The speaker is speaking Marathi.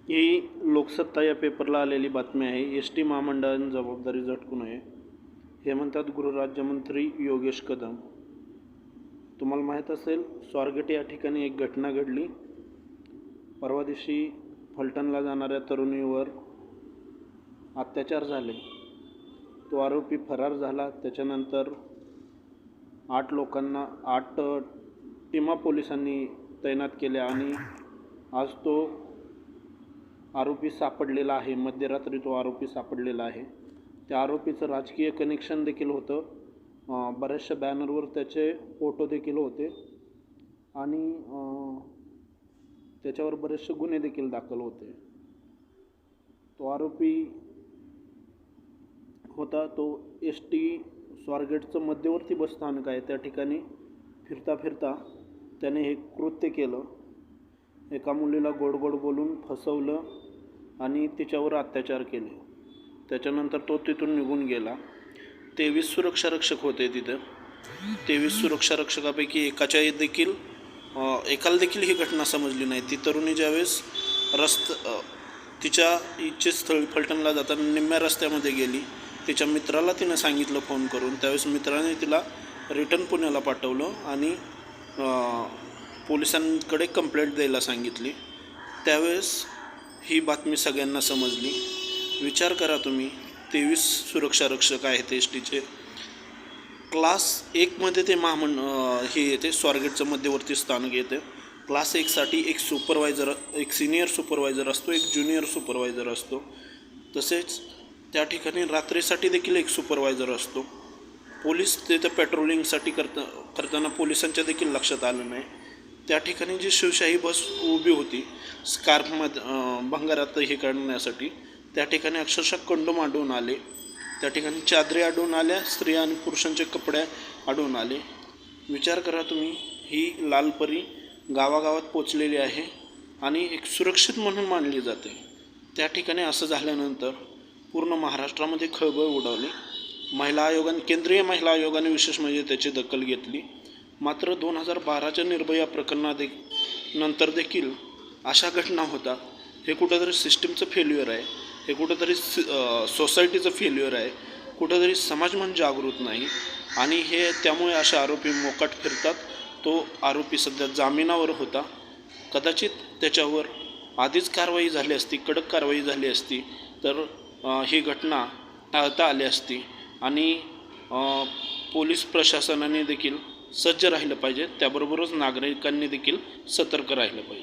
ही लोकसत्ता या पेपरला आलेली बातमी आहे. एस टी महामंडळाने जबाबदारी झटकू नये, हे म्हणतात गृहराज्यमंत्री योगेश कदम. तुम्हाला माहीत असेल, स्वारगेट या ठिकाणी एक घटना घडली. परवा दिवशी फलटणला जाणाऱ्या तरुणीवर अत्याचार झाले. तो आरोपी फरार झाला. त्याच्यानंतर 8 टीमा पोलिसांनी तैनात केल्या आणि आज तो आरोपी सापडलेला आहे. मध्यरात्री तो आरोपी सापडलेला आहे. त्या आरोपीचं राजकीय कनेक्शन देखील होतं. बऱ्याचशा बॅनरवर त्याचे फोटो देखील होते आणि त्याच्यावर बरेचसे गुन्हे देखील दाखल होते. तो आरोपी होता तो एस टी स्वारगेटचं मध्यवर्ती बसस्थानक आहे, त्या ठिकाणी फिरता फिरता त्याने हे कृत्य केलं. एका मुलीला गोड गोड बोलून फसवलं आणि तिच्यावर अत्याचार केले. त्याच्यानंतर तो तिथून निघून गेला. 23 सुरक्षारक्षक होते तिथं. 23 सुरक्षारक्षकापैकी एकाला देखील ही घटना समजली नाही. ती तरुणी ज्यावेळेस तिच्या इच्छेस्थळी फलटणला जाताना निम्म्या रस्त्यामध्ये गेली. तिच्या मित्राला तिनं सांगितलं फोन करून. त्यावेळेस मित्राने तिला रिटर्न पुण्याला पाठवलं आणि पोलिसांकडे कंप्लेंट द्यायला सांगितली. त्यावेळेस ही बातमी सगळ्यांना समजली. विचार करा तुम्ही, 23 सुरक्षारक्षक आहेत एस टीचे. क्लास 1मध्ये ते हे येते, स्वारगेटचं मध्यवर्ती स्थानक येते. क्लास 1साठी एक सुपरवायझर, एक सिनियर सुपरवायझर असतो, एक ज्युनियर सुपरवायझर असतो. तसेच त्या ठिकाणी रात्रीसाठी देखील एक सुपरवायझर असतो. पोलीस तिथं पेट्रोलिंगसाठी करताना पोलिसांच्या देखील लक्षात आलं नाही. त्या ठिकाणी जी शिवशाही बस उभी होती भंगारात हे करण्यासाठी, त्या ठिकाणी अक्षरशः कंडोम आढळून आले. त्या ठिकाणी चादरी आढळून आल्या, स्त्रिया आणि पुरुषांचे कपडे आढळून आले. विचार करा तुम्ही, ही लालपरी गावागावात पोचलेली आहे आणि एक सुरक्षित म्हणून मानली जाते. त्या ठिकाणी असं झाल्यानंतर पूर्ण महाराष्ट्रामध्ये खळबळ उडाली. केंद्रीय महिला आयोगाने विशेष म्हणजे त्याची दखल घेतली. मात्र 2012च्या निर्भया नंतर देखील अशा घटना होतात. हे कुठंतरी सिस्टीमचं फेल्युअर आहे, हे कुठंतरी सोसायटीचं फेल्युअर आहे, कुठंतरी समाज मन जागृत नाही आणि त्यामुळे असे आरोपी मोकाट फिरतात. तो आरोपी सध्या जामिनावर होता. कदाचित त्याच्यावर आधीच कारवाई झाली असती, कडक कारवाई झाली असती तर ही घटना टाळता आली असती आणि पोलीस प्रशासनाने देखील सज्ज राहिलं पाहिजे. त्याबरोबरच नागरिकांनी देखील सतर्क राहिलं पाहिजे.